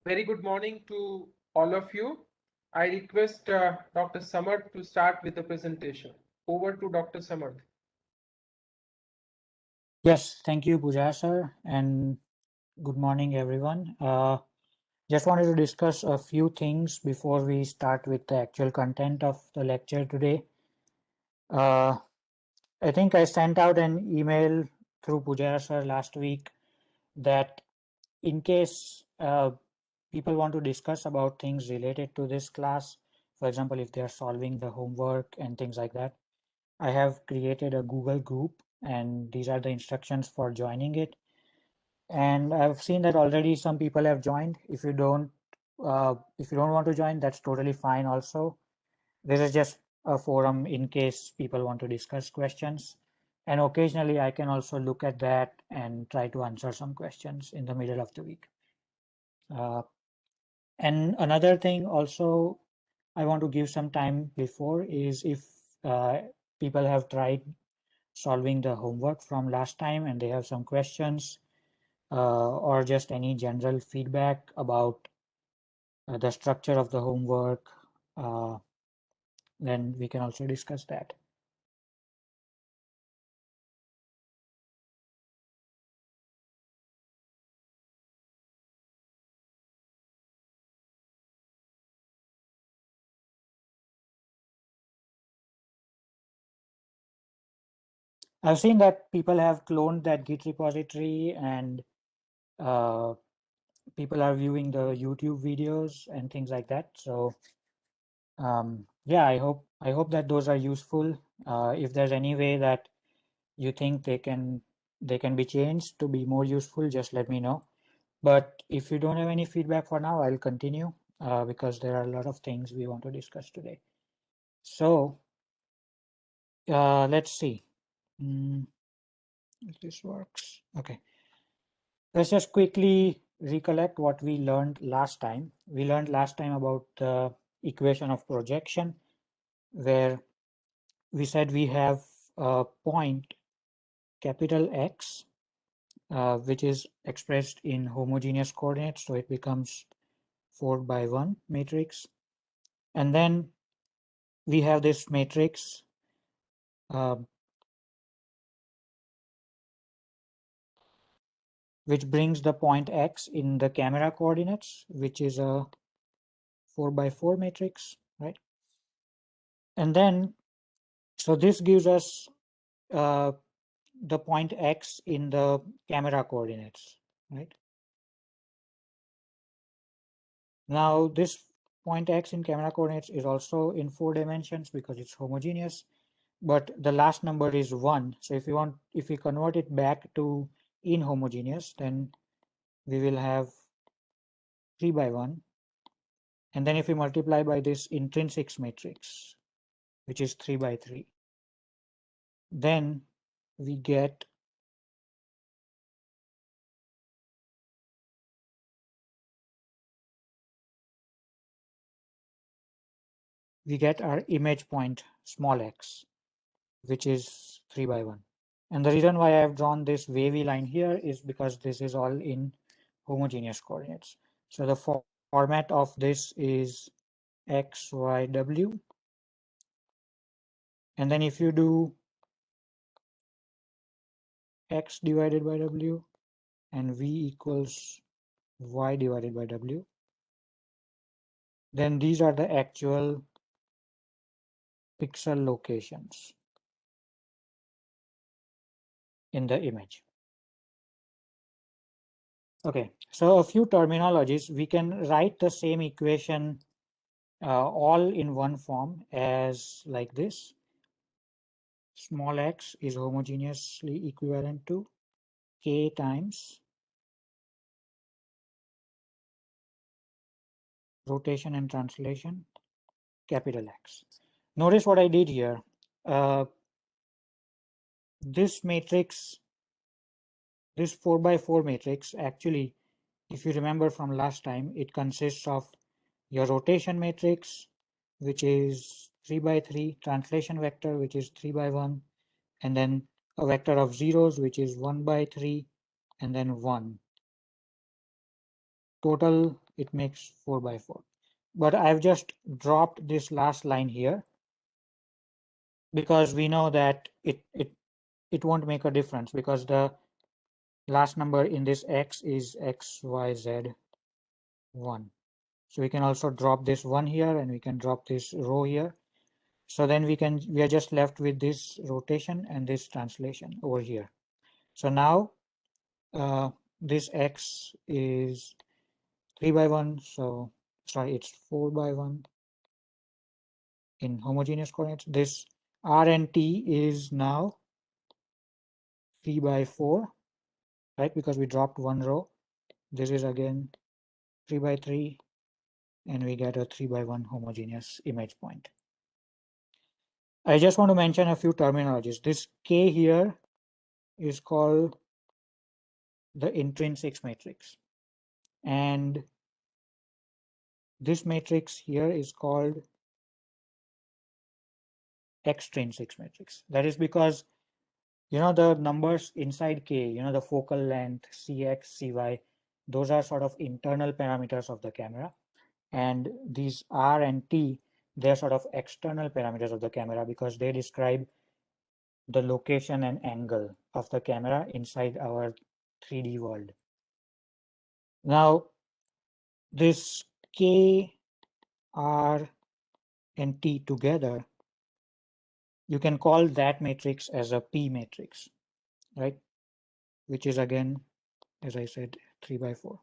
Very good morning to all of you. I request Dr. Samarth to start with the presentation. Over to Dr. Samarth. Yes, thank you, Pujara sir, and good morning, everyone. Just wanted to discuss a few things before we start with the actual content of the lecture today. I think I sent out an email through Pujara sir last week that in case people want to discuss about things related to this class, for example, if they are solving the homework and things like that, I have created a Google group, and these are the instructions for joining it. And I've seen that already some people have joined. If you don't want to join, that's totally fine also. This is just a forum in case people want to discuss questions. And occasionally I can also look at that and try to answer some questions in the middle of the week. And another thing also I want to give some time before is if people have tried solving the homework from last time and they have some questions, or just any general feedback about the structure of the homework, then we can also discuss that. I've seen that people have cloned that Git repository, and people are viewing the YouTube videos and things like that. So yeah, I hope that those are useful. If there's any way that you think they can be changed to be more useful, just let me know. But if you don't have any feedback for now, I'll continue because there are a lot of things we want to discuss today. So let's see if this works. Okay. Let's just quickly recollect what we learned last time. We learned last time about the equation of projection, where we said we have a point capital X, which is expressed in homogeneous coordinates. So it becomes 4x1 matrix. And then we have this matrix which brings the point X in the camera coordinates, which is a 4x4 matrix, right? And then, so this gives us the point X in the camera coordinates, right? Now this point X in camera coordinates is also in 4 dimensions because it's homogeneous, but the last number is 1. So if we convert it back to inhomogeneous, then we will have 3x1. And then if we multiply by this intrinsic matrix, which is 3x3, then we get our image point small x, which is 3x1. And the reason why I have drawn this wavy line here is because this is all in homogeneous coordinates. So the format of this is x, y, w. And then if you do x divided by w and v equals y divided by w, then these are the actual pixel locations in the image. Okay, so a few terminologies. We can write the same equation all in one form as like this. Small x is homogeneously equivalent to k times rotation and translation capital X. Notice what I did here. This matrix, this 4x4 matrix, actually, if you remember from last time, it consists of your rotation matrix, which is 3x3, translation vector, which is 3x1, and then a vector of zeros, which is 1x3, and then 1. Total it makes 4 by 4. But I've just dropped this last line here because we know that it won't make a difference because the last number in this X is XYZ 1. So we can also drop this 1 here and we can drop this row here. So then we are just left with this rotation and this translation over here. So now this X is 3 by 1. So sorry, it's 4 by 1 in homogeneous coordinates. This R and T is now 3 by 4, right? Because we dropped 1 row. This is again 3 by 3, and we get a 3 by 1 homogeneous image point. I just want to mention a few terminologies. This K here is called the intrinsic matrix, and this matrix here is called extrinsic matrix. That is because the numbers inside K, the focal length, Cx, Cy, those are sort of internal parameters of the camera. And these R and T, they're sort of external parameters of the camera because they describe the location and angle of the camera inside our 3D world. Now, this K, R, and T together, you can call that matrix as a P matrix, right? Which is again, as I said, 3 by 4.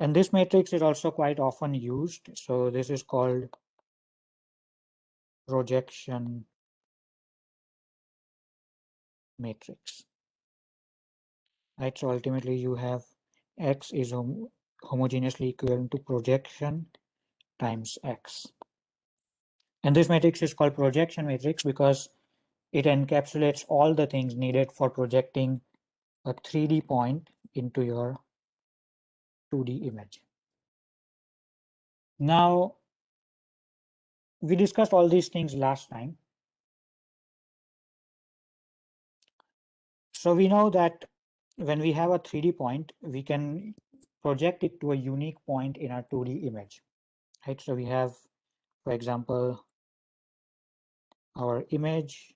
And this matrix is also quite often used. So this is called projection matrix, right? So ultimately you have X is homogeneously equivalent to projection times X. And this matrix is called projection matrix because it encapsulates all the things needed for projecting a 3D point into your 2D image. Now, we discussed all these things last time. So we know that when we have a 3D point, we can project it to a unique point in our 2D image, right? So we have, for example, our image,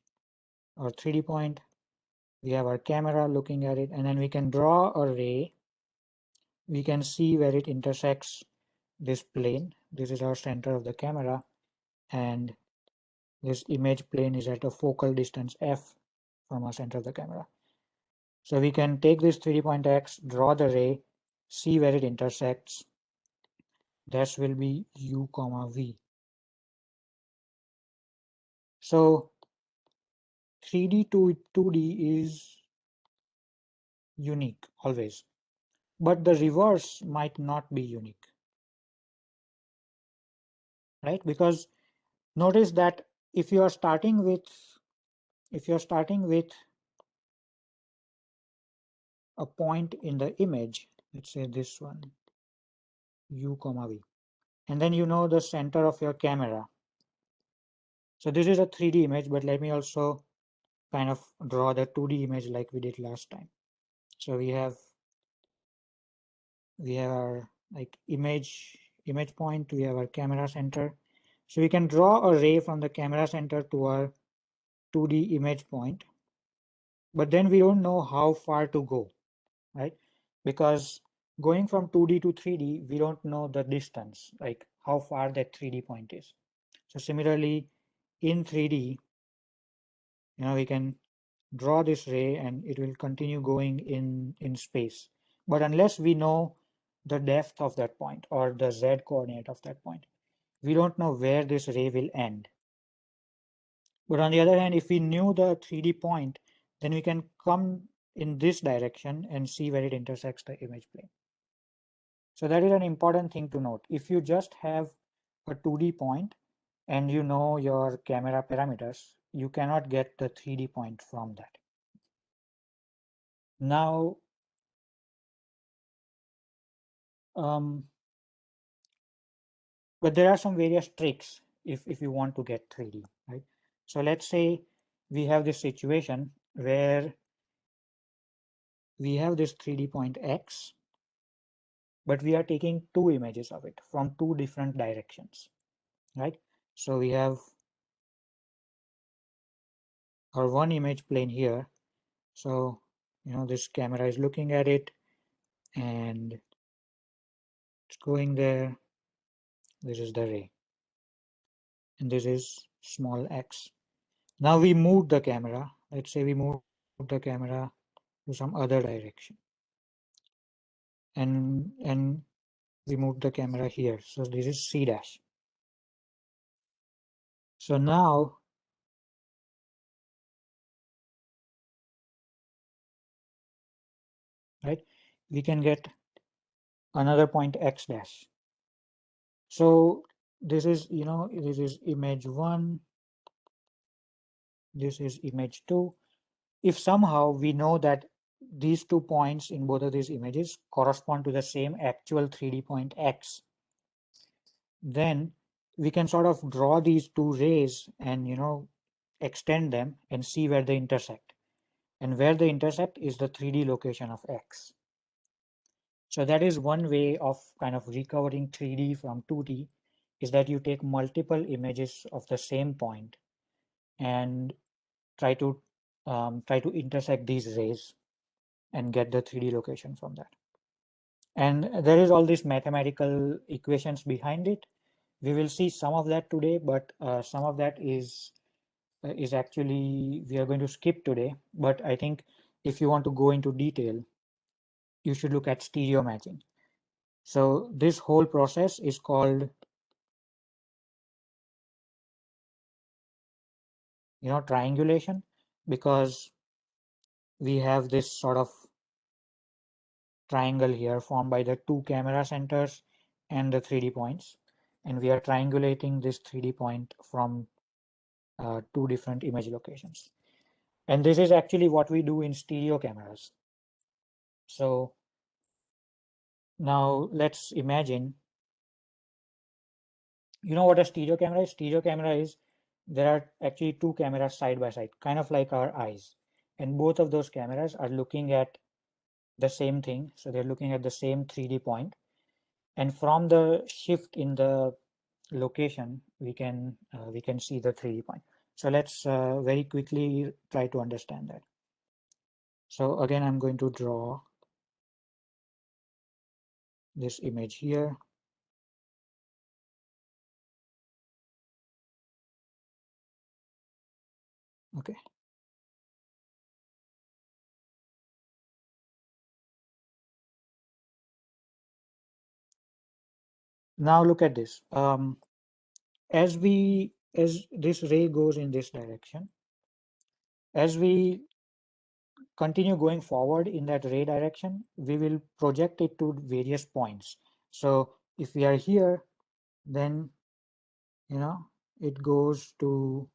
our 3D point, we have our camera looking at it, and then we can draw a ray. We can see where it intersects this plane. This is our center of the camera, and this image plane is at a focal distance f from our center of the camera. So we can take this 3D point X, draw the ray, see where it intersects. That will be u comma v. So 3D to 2D is unique always, but the reverse might not be unique, right? Because notice that if you are starting with a point in the image, let's say this one, u comma v, and then you know the center of your camera. So this is a 3D image, but let me also kind of draw the 2D image like we did last time. So we have our like image point, we have our camera center. So we can draw a ray from the camera center to our 2D image point, but then we don't know how far to go, right? Because going from 2D to 3D, we don't know the distance, like how far that 3D point is. So similarly, in 3D, we can draw this ray and it will continue going in space. But unless we know the depth of that point or the z coordinate of that point, we don't know where this ray will end. But on the other hand, if we knew the 3D point, then we can come in this direction and see where it intersects the image plane. So that is an important thing to note. If you just have a 2D point and you know your camera parameters, you cannot get the 3D point from that. Now, but there are some various tricks if you want to get 3D, right? So let's say we have this situation where we have this 3D point X, but we are taking two images of it from two different directions, right? So we have our one image plane here. So, this camera is looking at it and it's going there. This is the ray, and this is small x. Now we move the camera. Let's say we move the camera to some other direction, and we move the camera here. So this is C dash. So now right, we can get another point x dash. So this is, this is image 1, this is image 2. If somehow we know that these 2 points in both of these images correspond to the same actual 3D point x, then we can sort of draw these 2 rays and, extend them and see where they intersect. And where they intersect is the 3D location of x. So that is one way of kind of recovering 3D from 2D, is that you take multiple images of the same point and try to intersect these rays and get the 3D location from that. And there is all these mathematical equations behind it. We will see some of that today, but some of that is actually we are going to skip today. But I think if you want to go into detail, you should look at stereo matching. So this whole process is called, triangulation, because we have this sort of triangle here formed by the 2 camera centers and the 3D points, and we are triangulating this 3D point from 2 different image locations. And this is actually what we do in stereo cameras. So now let's imagine, what a stereo camera is? Stereo camera is, there are actually 2 cameras side by side, kind of like our eyes. And both of those cameras are looking at the same thing. So they're looking at the same 3D point. And from the shift in the location, we can see the 3D point. So let's very quickly try to understand that. So again, I'm going to draw this image here. Okay. Now look at this. As this ray goes in this direction, as we continue going forward in that ray direction, we will project it to various points. So if we are here, then it goes to,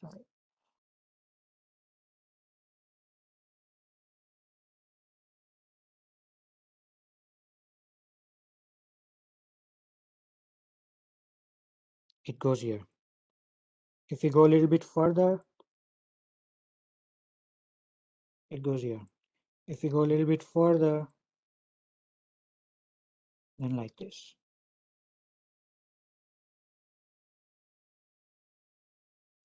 sorry, it goes here. If we go a little bit further, it goes here. If we go a little bit further, then like this.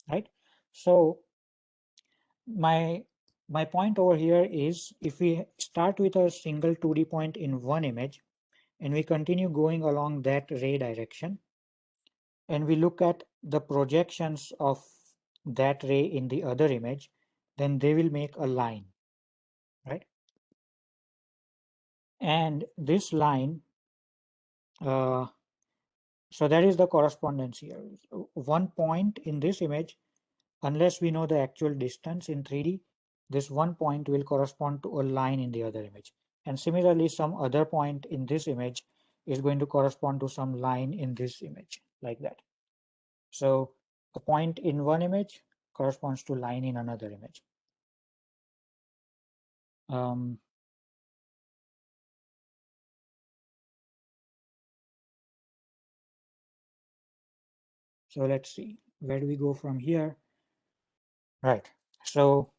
Right? So my point over here is, if we start with a single 2D point in one image and we continue going along that ray direction, and we look at the projections of that ray in the other image, then they will make a line, right? And this line, so that is the correspondence here. One point in this image, unless we know the actual distance in 3D, this one point will correspond to a line in the other image. And similarly, some other point in this image is going to correspond to some line in this image, like that. So a point in one image corresponds to line in another image. So let's see, where do we go from here? Right. So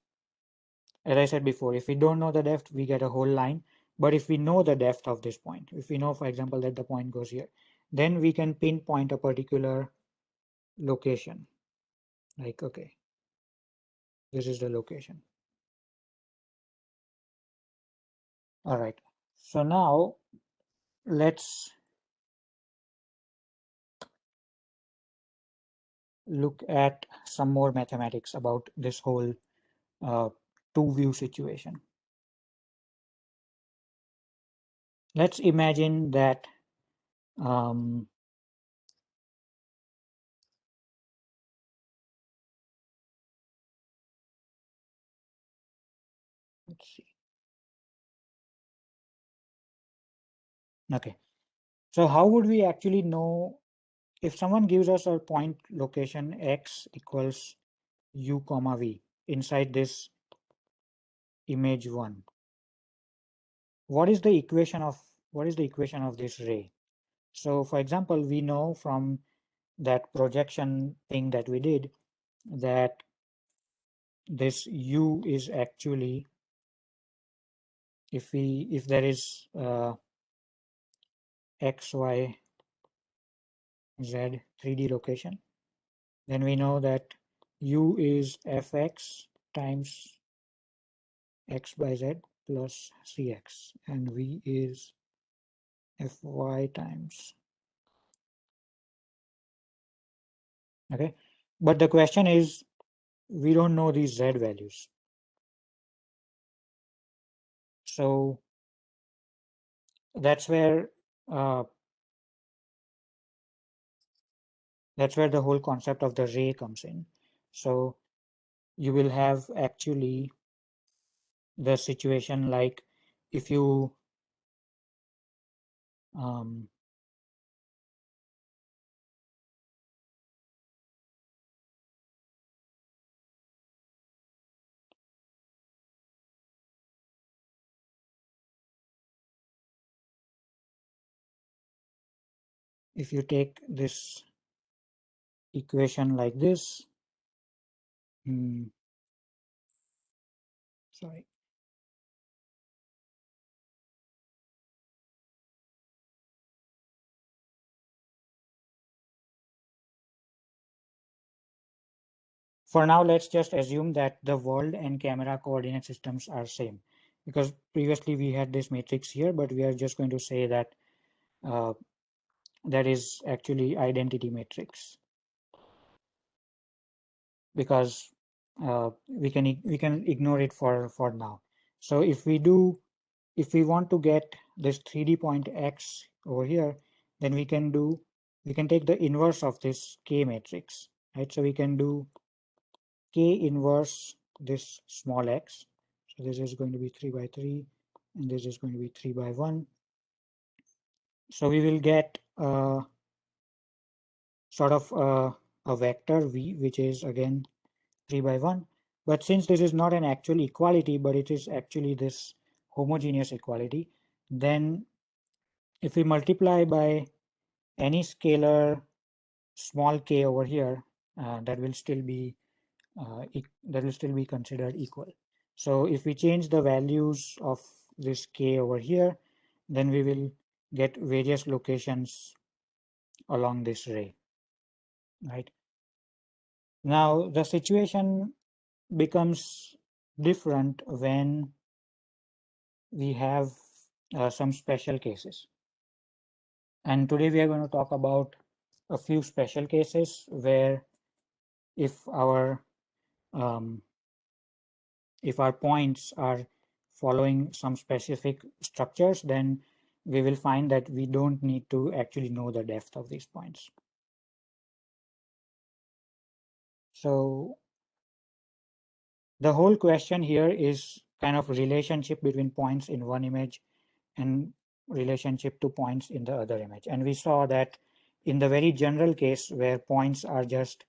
as I said before, if we don't know the depth, we get a whole line. But if we know the depth of this point, if we know, for example, that the point goes here, then we can pinpoint a particular location. Like, okay, this is the location. All right. So now let's look at some more mathematics about this whole two-view situation. Let's imagine that let's see. Okay. So how would we actually know if someone gives us a point location x equals u comma v inside this image 1? What is the equation of this ray? So for example, we know from that projection thing that we did that this u is actually, if there is x, y, z 3D location, then we know that u is fx times x by z plus cx, and v is fy times. Okay, but the question is, we don't know these z values. So that's where the whole concept of the ray comes in. So you will have actually the situation like if you if you take this equation like this, sorry, for now let's just assume that the world and camera coordinate systems are same, because previously we had this matrix here, but we are just going to say that that is actually identity matrix, because we can ignore it for now. So if we want to get this 3D point x over here, then we can take the inverse of this K matrix, right? So we can do K inverse this small x. So this is going to be 3 by 3, and this is going to be 3 by 1. So we will get sort of a vector v, which is again 3 by 1. But since this is not an actual equality, but it is actually this homogeneous equality, then if we multiply by any scalar small k over here, that will still be considered equal. So if we change the values of this k over here, then we will get various locations along this ray, right? Now the situation becomes different when we have some special cases. And today we are going to talk about a few special cases where if our points are following some specific structures, then we will find that we don't need to actually know the depth of these points. So the whole question here is kind of relationship between points in one image and relationship to points in the other image. And we saw that in the very general case where points are just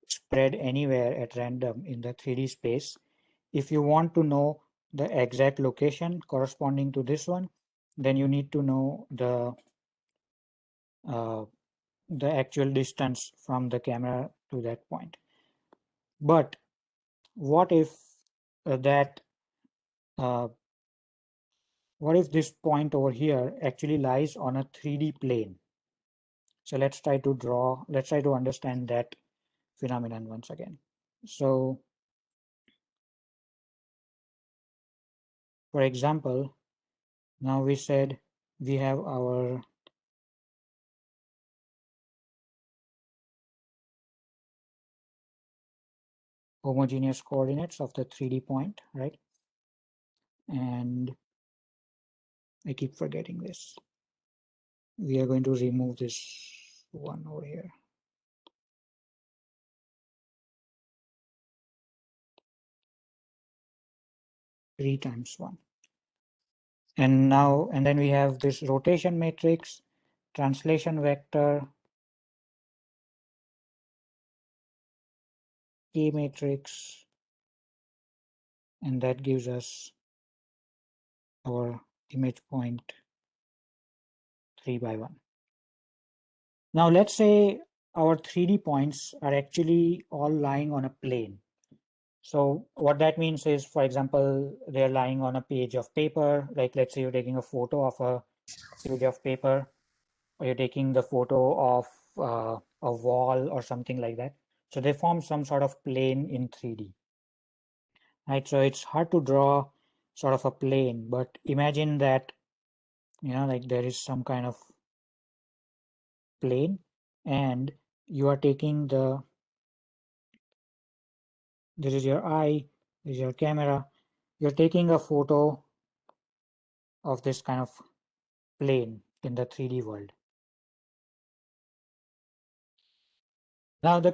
spread anywhere at random in the 3D space, if you want to know the exact location corresponding to this one, then you need to know the actual distance from the camera to that point. But what if that what if this point over here actually lies on a 3D plane? So let's try to understand that phenomenon once again. So for example, now we said we have our homogeneous coordinates of the 3D point, right? And I keep forgetting this. We are going to remove this one over here. Three times 1. And then we have this rotation matrix, translation vector, K matrix, and that gives us our image point 3 by 1. Now let's say our 3D points are actually all lying on a plane. So what that means is, for example, they're lying on a page of paper. Like let's say you're taking a photo of a page of paper, or you're taking the photo of a wall or something like that. So they form some sort of plane in 3D, right? So it's hard to draw sort of a plane, but imagine that, like there is some kind of plane and you are taking this is your eye, this is your camera, you're taking a photo of this kind of plane in the 3D world. Now the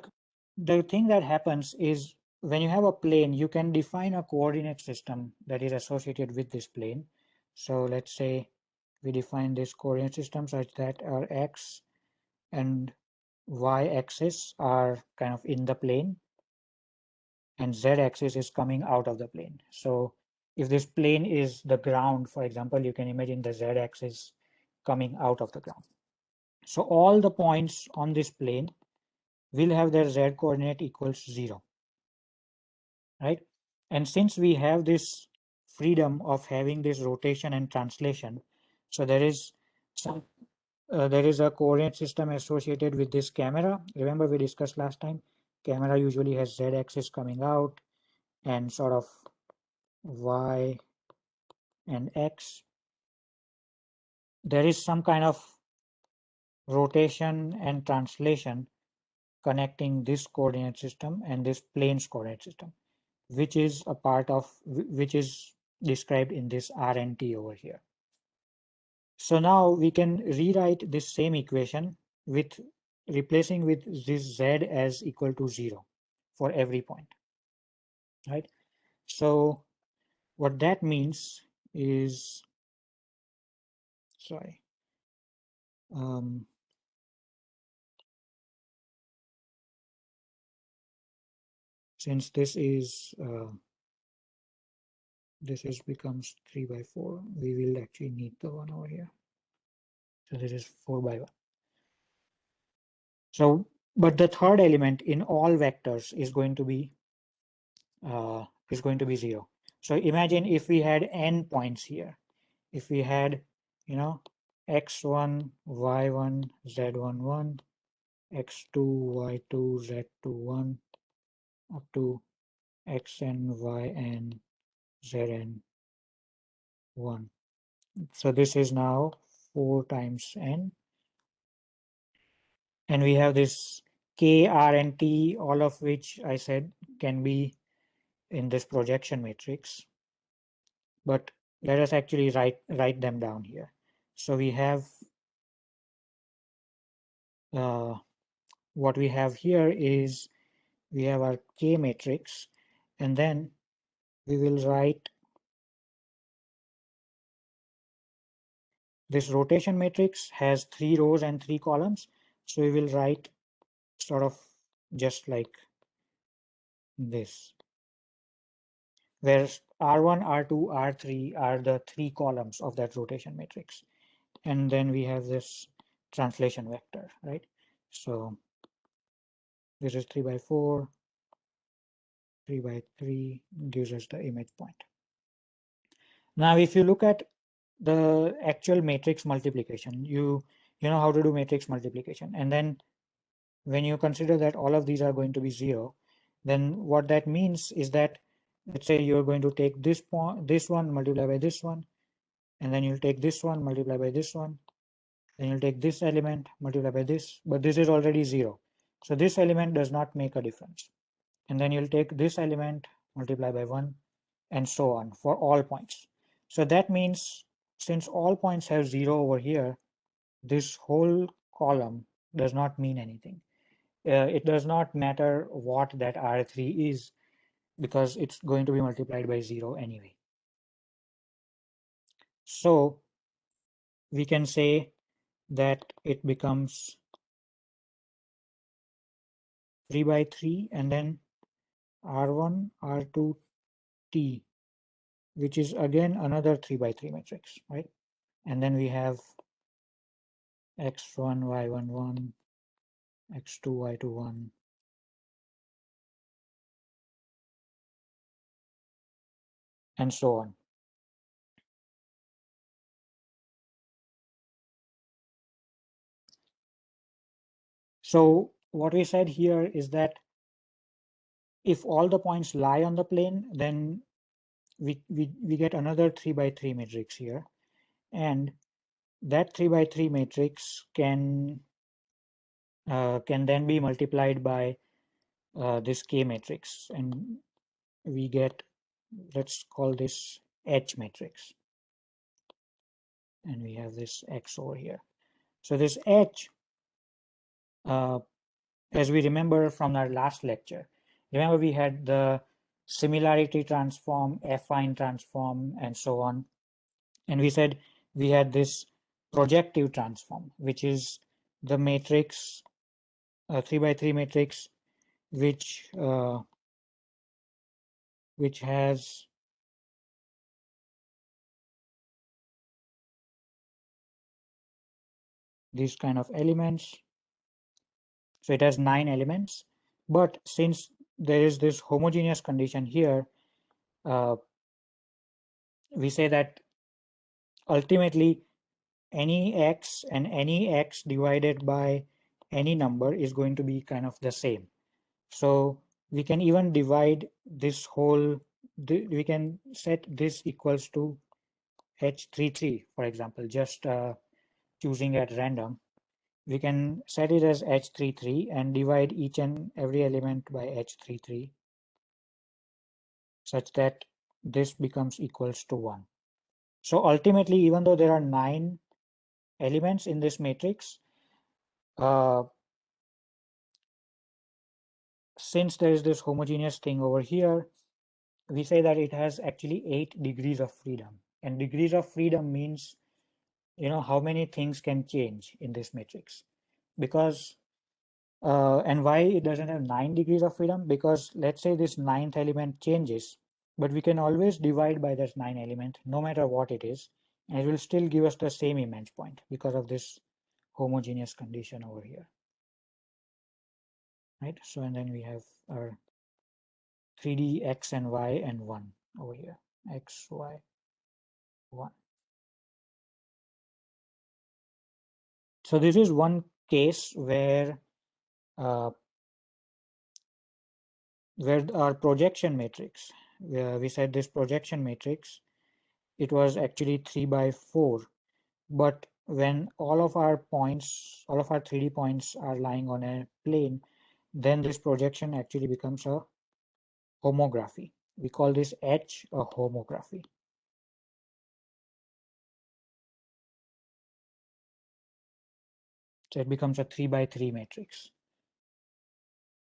thing that happens is when you have a plane, you can define a coordinate system that is associated with this plane. So let's say we define this coordinate system such that our x and y axis are kind of in the plane and z axis is coming out of the plane. So if this plane is the ground, for example, you can imagine the z axis coming out of the ground. So all the points on this plane will have their z coordinate equals 0, right? And since we have this freedom of having this rotation and translation, so there is a coordinate system associated with this camera. Remember we discussed last time, camera usually has z axis coming out and sort of y and x. There is some kind of rotation and translation connecting this coordinate system and this plane's coordinate system, which is described in this RNT over here. So now we can rewrite this same equation with replacing with this z as equal to 0 for every point, right? So what that means is, sorry, since this becomes 3 by 4, we will actually need the one over here. So this is 4 by 1. So, but the third element in all vectors is going to be 0. So imagine if we had n points here. If we had, x1, y1, z11, x2, y2, z21, up to xn, yn, zn1. So this is now 4 times n. And we have this k, r, and t, all of which I said can be in this projection matrix. But let us actually write them down here. So we have what we have here is we have our K matrix, and then we will write this rotation matrix has 3 rows and 3 columns. So we will write sort of just like this, where R1, R2, R3 are the 3 columns of that rotation matrix. And then we have this translation vector, right? So this is 3 by 4, 3 by 3 gives us the image point. Now, if you look at the actual matrix multiplication. You know how to do matrix multiplication, and then when you consider that all of these are going to be 0, then what that means is that, let's say you're going to take this one multiply by this one, and then you'll take this one multiply by this one, then you'll take this element multiply by this, but this is already 0, so this element does not make a difference. And then you'll take this element multiply by 1, and so on for all points. So that means since all points have 0 over here, this whole column does not mean anything. It does not matter what that R3 is, because it's going to be multiplied by 0 anyway. So we can say that it becomes 3 by 3, and then R1, R2, T, which is again another 3 by 3 matrix, right? And then we have X1, Y1, 1, X2, Y2, 1, and so on. So what we said here is that if all the points lie on the plane, then we get another 3 by 3 matrix here, and that 3 by 3 matrix can then be multiplied by this K matrix, and we get, let's call this H matrix, and we have this X over here. So this H, as we remember from our last lecture, remember we had the similarity transform, affine transform, and so on. And we said we had this projective transform, which is the matrix, 3 by 3 matrix, which has these kind of elements. So it has 9 elements, but since there is this homogeneous condition here, we say that ultimately any x and any x divided by any number is going to be kind of the same. So we can even divide this whole, we can set this equals to H33, for example, just choosing at random. We can set it as H33 and divide each and every element by H33 such that this becomes equals to 1. So ultimately, even though there are 9 elements in this matrix, since there is this homogeneous thing over here, we say that it has actually 8 degrees of freedom. And degrees of freedom means, how many things can change in this matrix. Because, and why it doesn't have 9 degrees of freedom? Because let's say this 9th element changes, but we can always divide by that 9 element, no matter what it is, and it will still give us the same image point because of this homogeneous condition over here. Right? So, and then we have our 3D x and y and 1 over here, x, y, 1. So this is one case where our projection matrix, we said this projection matrix, it was actually 3 by 4, but when all of our 3D points are lying on a plane, then this projection actually becomes a homography. We call this H a homography. So it becomes a 3 by 3 matrix.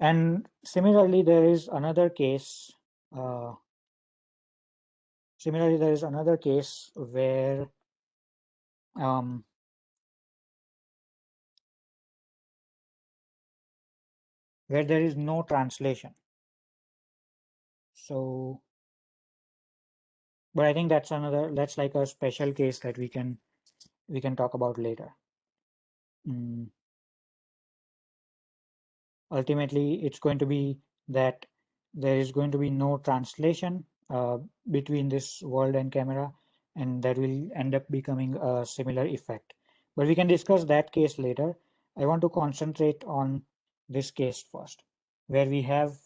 And similarly, there is another case. Where where there is no translation. So, but I think that's like a special case that we can talk about later. Ultimately, it's going to be that there is going to be no translation between this world and camera, and that will end up becoming a similar effect. But we can discuss that case later. I want to concentrate on this case first, where we have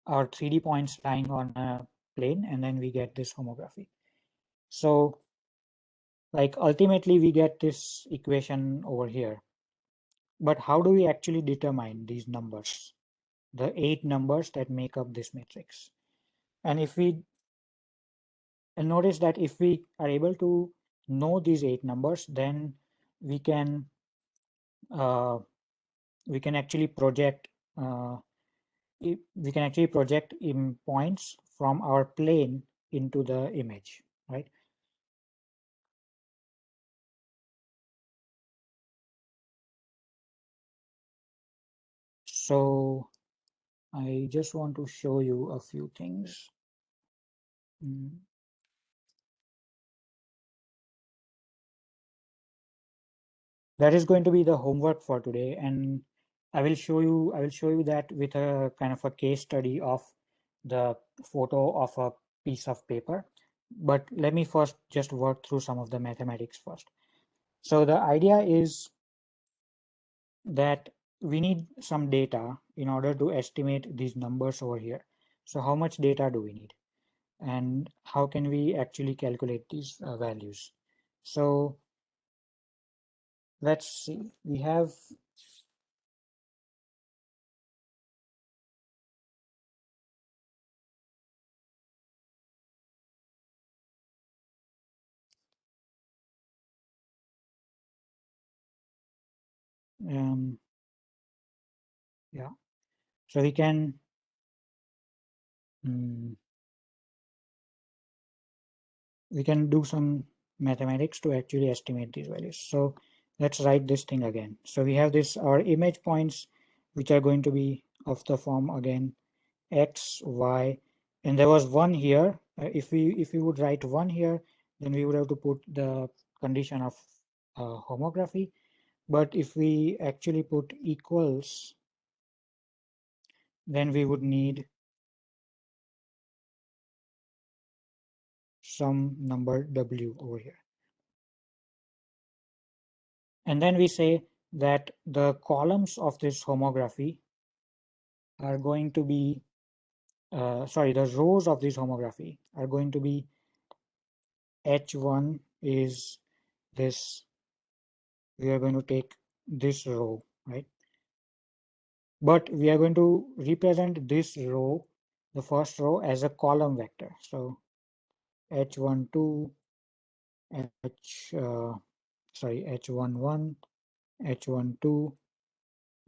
our 3D points lying on a plane, and then we get this homography. So like ultimately we get this equation over here. But how do we actually determine these numbers, the 8 numbers that make up this matrix? And if we notice that if we are able to know these 8 numbers, then we can actually project in points from our plane into the image, right? So I just want to show you a few things. That is going to be the homework for today, and I will show you that with a kind of a case study of the photo of a piece of paper. But let me first just work through some of the mathematics first. So the idea is that we need some data in order to estimate these numbers over here. So how much data do we need? And how can we actually calculate these values? So let's see, we have yeah, so we can do some mathematics to actually estimate these values. So let's write this thing again. So we have this, our image points, which are going to be of the form again x, y, and there was 1 here. If we would write 1 here, then we would have to put the condition of homography. But if we actually put equals, then we would need some number w over here. And then we say that the columns of this homography are going to be, the rows of this homography are going to be H1 is this, we are going to take this row, right? But we are going to represent this row, the first row, as a column vector. So H12, H11, H12,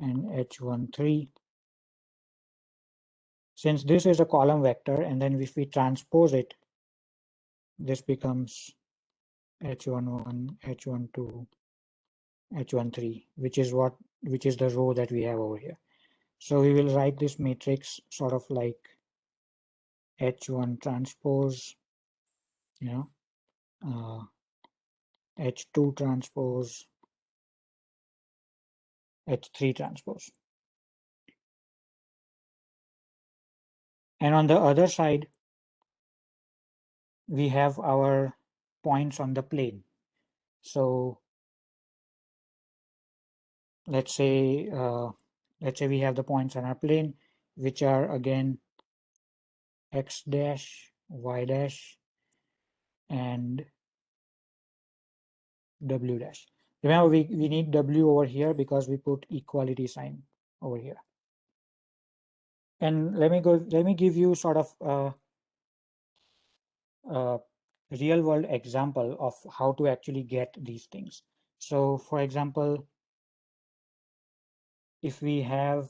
and H13. Since this is a column vector, and then if we transpose it, this becomes H11, H12, H13, which is the row that we have over here. So we will write this matrix sort of like H1 transpose, H2 transpose, H3 transpose. And on the other side, we have our points on the plane. So let's say we have the points on our plane, which are again x dash, y dash, and w dash. Remember, we need w over here because we put equality sign over here. And let me give you sort of a real world example of how to actually get these things. So for example, if we have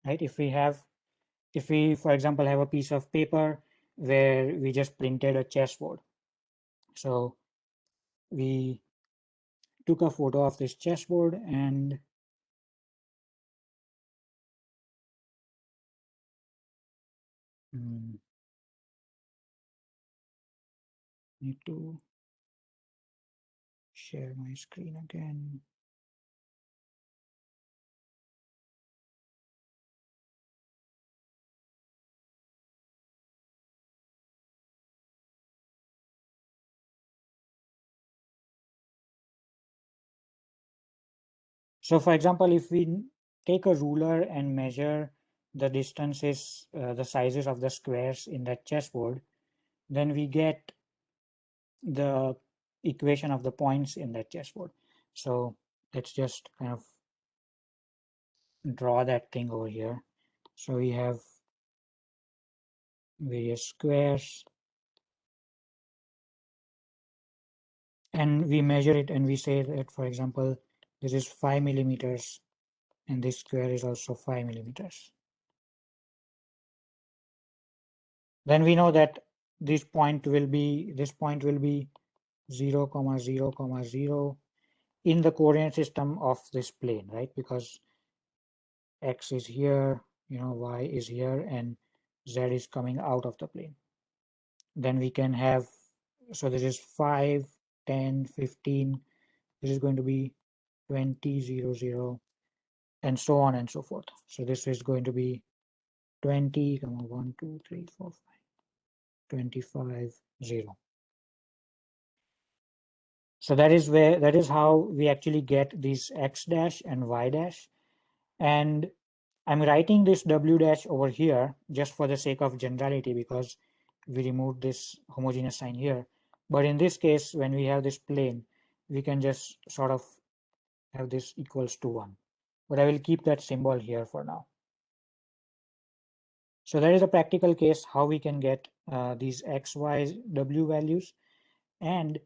right, if we for example have a piece of paper where we just printed a chessboard. So we took a photo of this chessboard and Need to share my screen again. So for example, if we take a ruler and measure the distances, the sizes of the squares in that chessboard, then we get the equation of the points in that chessboard. So let's just kind of draw that thing over here. So we have various squares and we measure it and we say that, for example, this is 5 millimeters and this square is also 5 millimeters. Then we know that this point will be 0, 0, 0 in the coordinate system of this plane, right? Because x is here, y is here, and z is coming out of the plane. Then we can have, so this is 5, 10, 15. This is going to be 20, 0, 0, and so on and so forth. So this is going to be 20, 1, 2, 3, 4, 5, 25, 0. So that is how we actually get these x dash and y dash. And I'm writing this w dash over here just for the sake of generality because we removed this homogeneous sign here. But in this case, when we have this plane, we can just sort of have this equals to 1. But I will keep that symbol here for now. So that is a practical case how we can get these x, y, w values. And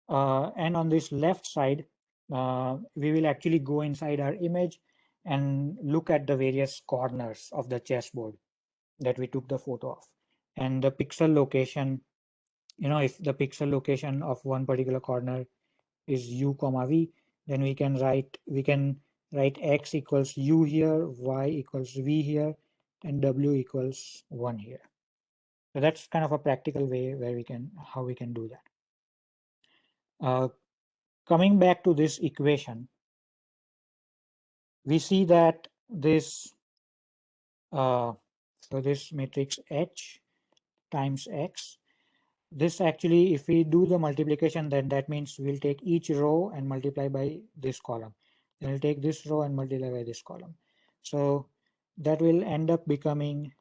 on this left side, we will actually go inside our image and look at the various corners of the chessboard that we took the photo of. And the pixel location, if the pixel location of one particular corner is u comma v, then we can write x equals u here, y equals v here, and w equals 1 here. So that's kind of a practical way where how we can do that. Coming back to this equation, we see that this so this matrix H times X, this actually, if we do the multiplication, then that means we'll take each row and multiply by this column. Then we'll take this row and multiply by this column. So that will end up becoming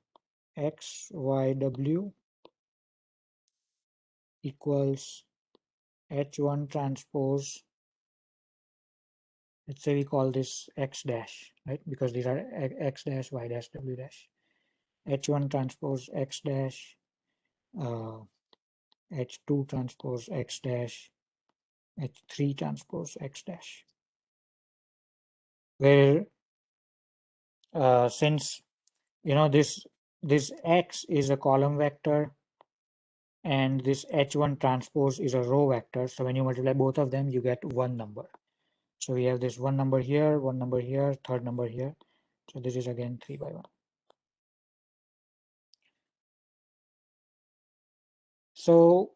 X, Y, W equals H1 transpose. Let's say we call this X dash, right? Because these are X dash, Y dash, W dash. H1 transpose X dash, H2 transpose X dash, H3 transpose X dash. Where since this X is a column vector and this H1 transpose is a row vector, so when you multiply both of them, you get one number. So we have this one number here, third number here. So this is again 3 by 1. So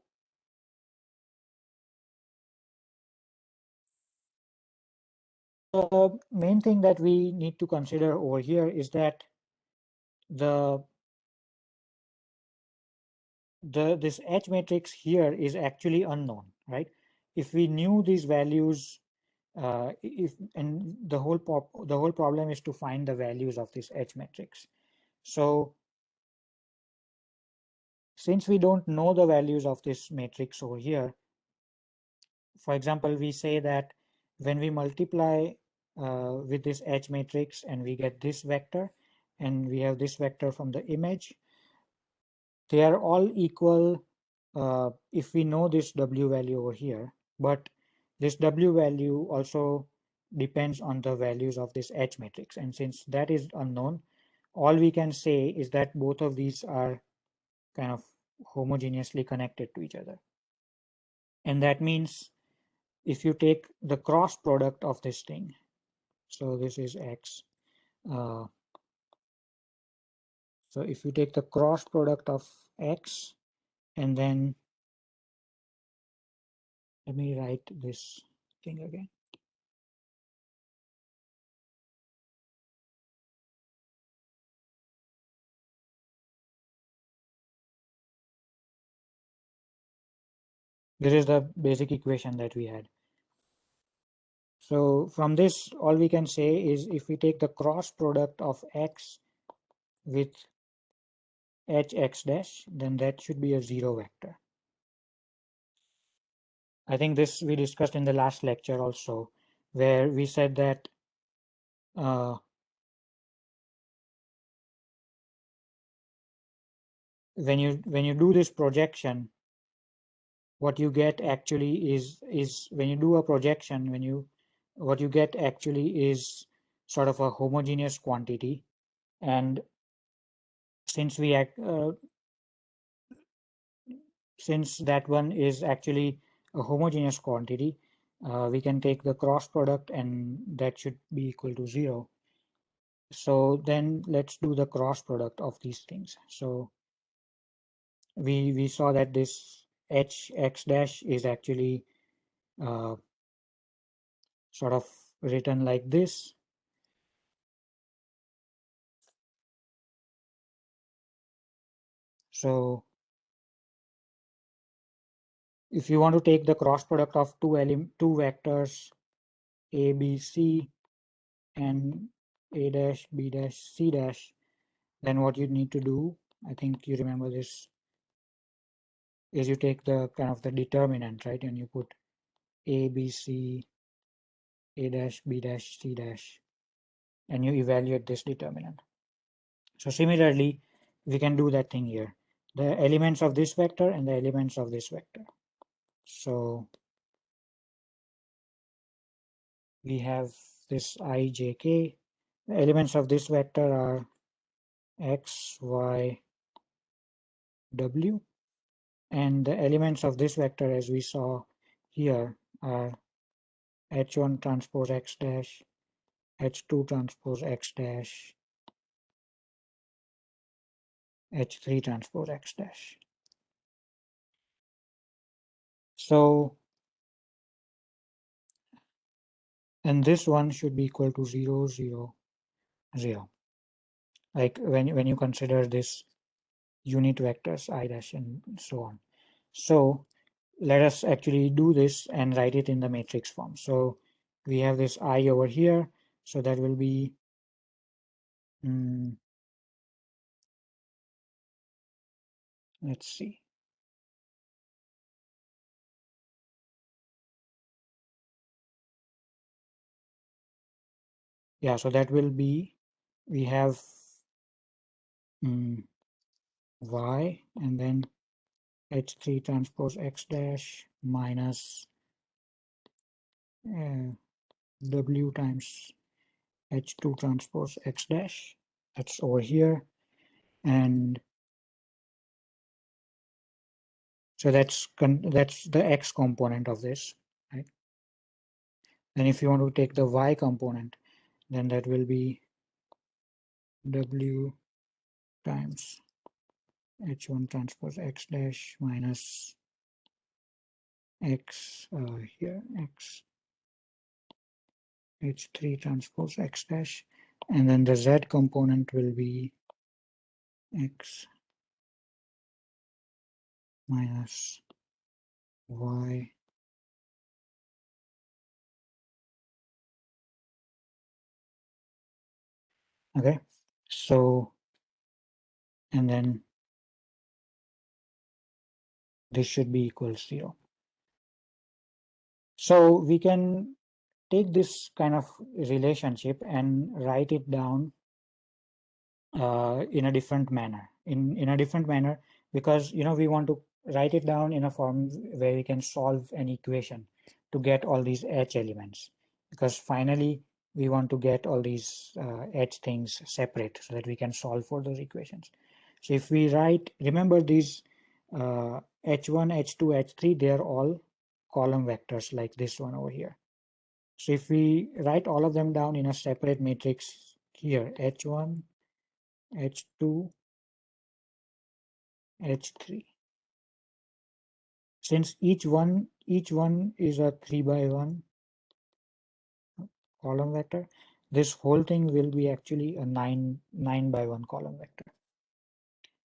the main thing that we need to consider over here is that this H matrix here is actually unknown, right? If we knew these values, the whole problem is to find the values of this H matrix. So since we don't know the values of this matrix over here, for example, we say that when we multiply with this H matrix and we get this vector and we have this vector from the image, they are all equal if we know this W value over here, but this W value also depends on the values of this H matrix. And since that is unknown, all we can say is that both of these are kind of homogeneously connected to each other. And that means if you take the cross product of this thing, so this is X. So if you take the cross product of X and then Let me write this thing again. This is the basic equation that we had. So from this, all we can say is if we take the cross product of x with hx dash, then that should be a zero vector. I think this we discussed in the last lecture also, where we said that when you do this projection, what you get actually is when you do a projection, what you get actually is sort of a homogeneous quantity, and since since that one is actually a homogeneous quantity, we can take the cross product and that should be equal to 0. So then let's do the cross product of these things. So we saw that this hx dash is actually sort of written like this. So if you want to take the cross product of two vectors a, b, c and a dash, b dash, c dash, then what you need to do, I think you remember this, is you take the kind of the determinant, right? And you put a, b, c, a dash, b dash, c dash, and you evaluate this determinant. So similarly, we can do that thing here. The elements of this vector and the elements of this vector. So we have this I, j, k. The elements of this vector are x, y, w. And the elements of this vector, as we saw here, are h1 transpose x dash, h2 transpose x dash, h3 transpose x dash. So, and this one should be equal to 0, 0, 0. Like when you consider this unit vectors I dash and so on. So let us actually do this and write it in the matrix form. So we have this I over here. So that will be let's see. Yeah, so that will be, we have y and then h3 transpose x dash minus w times h2 transpose x dash. That's over here. And so that's the x component of this, right? And if you want to take the y component, then that will be w times h1 transpose x dash minus x here, x h3 transpose x dash, and then the z component will be x minus y okay. So and then this should be equal to 0. So we can take this kind of relationship and write it down in a different manner, in a different manner, because we want to write it down in a form where we can solve an equation to get all these h elements, because finally we want to get all these h things separate so that we can solve for those equations. So if we write, remember these h1, h2, h3, they are all column vectors like this one over here. So if we write all of them down in a separate matrix here, h1, h2, h3. Since each one each one is a 3 by 1 column vector. This whole thing will be actually a 9 by 1 column vector.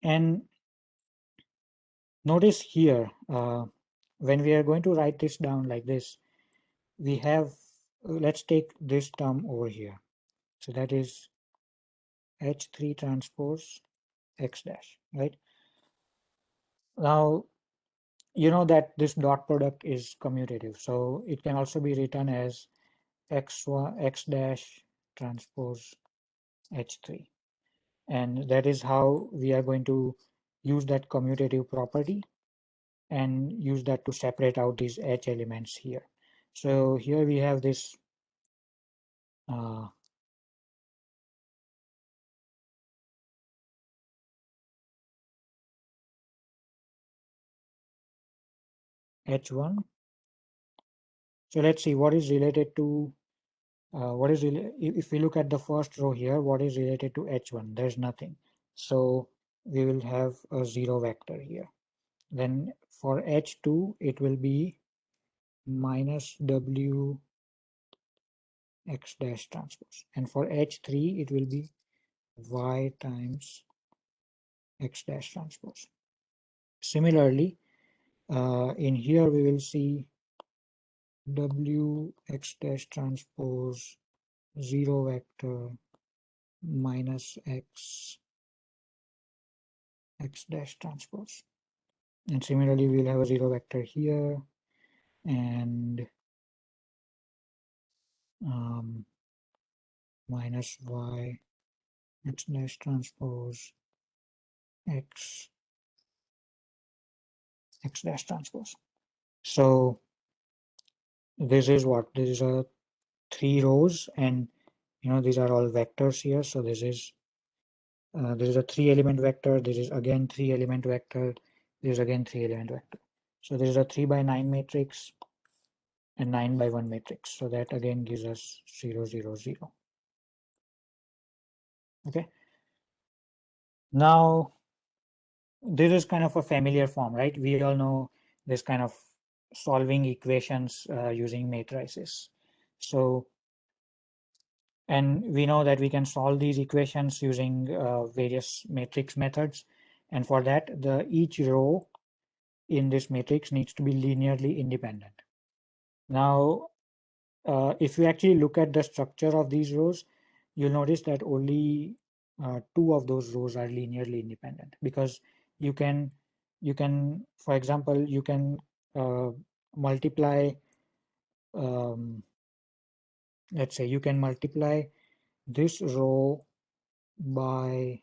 And notice here, when we are going to write this down like this, we have, let's take this term over here. So that is H3 transpose X dash, right? Now, you know that this dot product is commutative. So it can also be written as X dash transpose H3. And that is how we are going to use that commutative property and use that to separate out these H elements here. So here we have this H1. So let's see what is related to if we look at the first row here, what is related to H1? There's nothing. So we will have a 0 vector here. Then for H2, it will be minus W X dash transpose. And for H3, it will be Y times X dash transpose. Similarly, in here we will see W X dash transpose 0 vector minus X dash transpose. And similarly, we'll have a 0 vector here and minus Y X dash transpose X dash transpose. So this is what? This is a 3 rows, and these are all vectors here. So this is a 3 element vector. This is again 3 element vector. This is again 3 element vector. So this is a 3 by 9 matrix and 9 by 1 matrix. So that again gives us 0, 0, 0. Okay. Now, this is kind of a familiar form, right? We all know this kind of solving equations using matrices. So, and we know that we can solve these equations using various matrix methods. And for that, each row in this matrix needs to be linearly independent. Now, if you actually look at the structure of these rows, you'll notice that only 2 of those rows are linearly independent, because you can, for example, you can multiply, let's say you can multiply this row by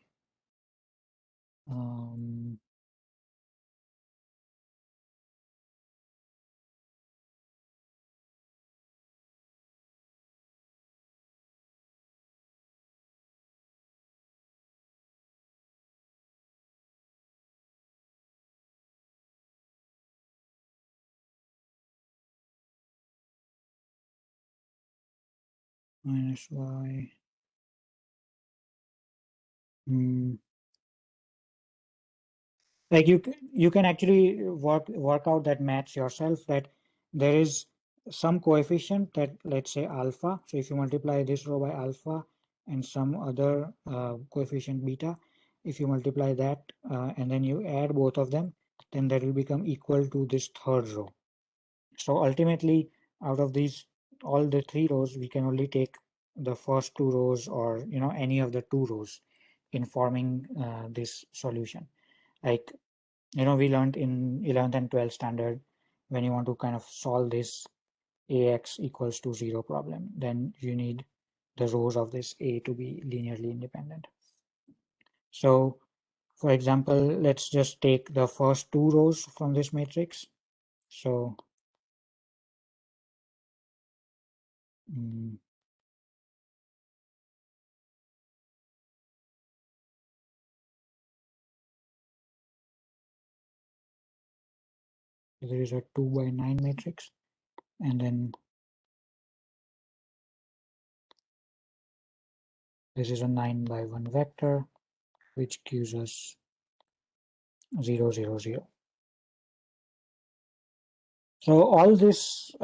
minus Y. Like you can actually work out that maths yourself, that there is some coefficient that, let's say, alpha. So if you multiply this row by alpha and some other coefficient beta, if you multiply that and then you add both of them, then that will become equal to this third row. So ultimately, out of these all the 3 rows, we can only take the first 2 rows, or any of the 2 rows in forming this solution. Like we learned in 11th and 12th standard, when you want to kind of solve this AX equals to 0 problem, then you need the rows of this A to be linearly independent. So for example, let's just take the first 2 rows from this matrix. So there is a 2 by 9 matrix, and then this is a 9 by 1 vector, which gives us 0, 0, 0. So all this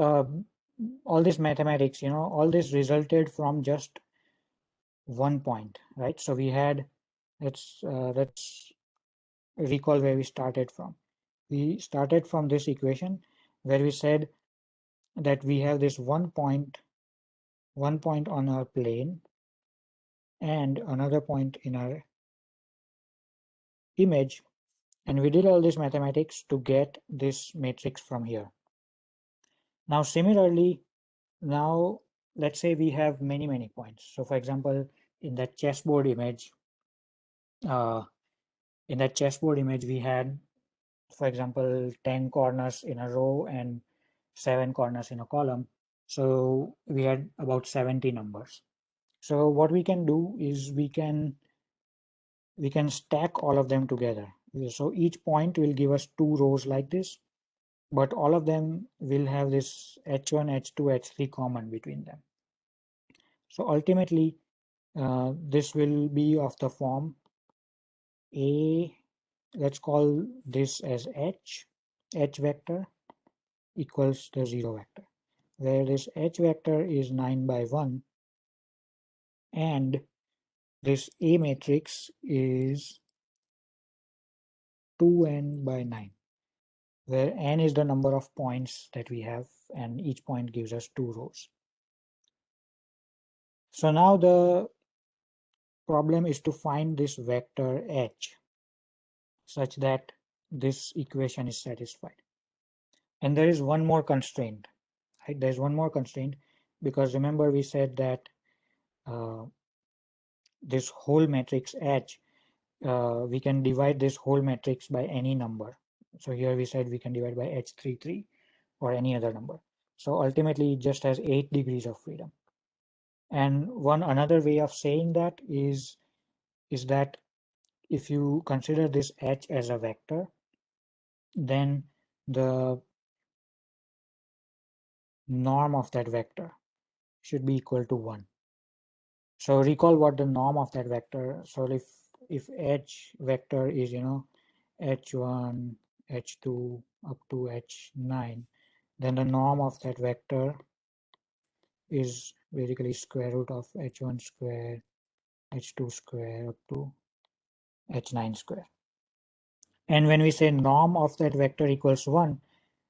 mathematics, all this resulted from just one point, right? So we had, let's recall where we started from. We started from this equation where we said that we have this one point on our plane and another point in our image, and we did all this mathematics to get this matrix from here. Now similarly, now let's say we have many points. So for example, in that chessboard image, we had, for example, 10 corners in a row and 7 corners in a column. So we had about 70 numbers. So what we can do is we can stack all of them together. So each point will give us 2 rows like this, but all of them will have this h1, h2, h3 common between them. So ultimately, this will be of the form A, let's call this as h vector equals the 0 vector, where this h vector is 9 by 1 and this A matrix is 2n by 9, where n is the number of points that we have and each point gives us 2 rows. So now the problem is to find this vector h such that this equation is satisfied. And there is one more constraint, right? There's one more constraint because remember we said that this whole matrix H, we can divide this whole matrix by any number. So here we said we can divide by H33 or any other number. So ultimately it just has 8 degrees of freedom. And one another way of saying that is that if you consider this H as a vector, then the norm of that vector should be equal to 1. So recall what the norm of that vector. So if H vector is h1, h2 up to h9, then the norm of that vector is basically square root of h1 square, h2 square up to h9 square. And when we say norm of that vector equals 1,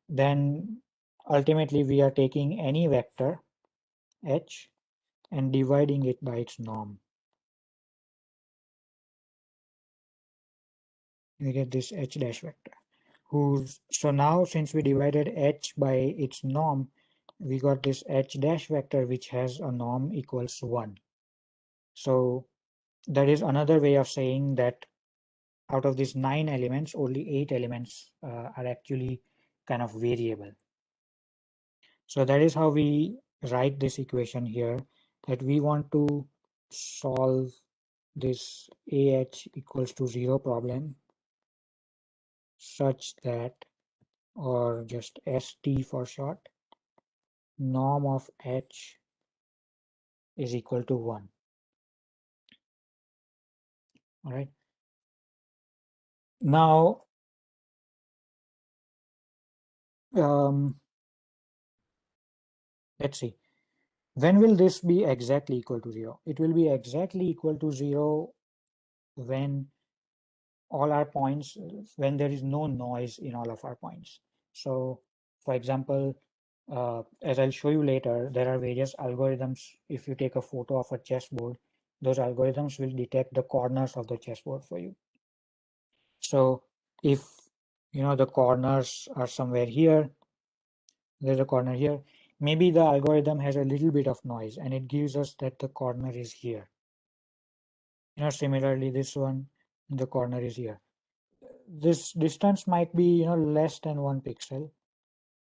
then ultimately we are taking any vector h and dividing it by its norm. We get this h dash vector. So now since we divided h by its norm, we got this h dash vector which has a norm equals 1. So that is another way of saying that out of these 9 elements, only 8 elements are actually kind of variable. So that is how we write this equation here, that we want to solve this AH equals to 0 problem such that, or just ST for short, norm of H is equal to 1. All right. Now, let's see. When will this be exactly equal to 0? It will be exactly equal to 0 when all our points, when there is no noise in all of our points. So, for example, as I'll show you later, there are various algorithms. If you take a photo of a chessboard, those algorithms will detect the corners of the chessboard for you. So if the corners are somewhere here, there's a corner here, maybe the algorithm has a little bit of noise and it gives us that the corner is here. Similarly, this one, the corner is here. This distance might be less than 1 pixel,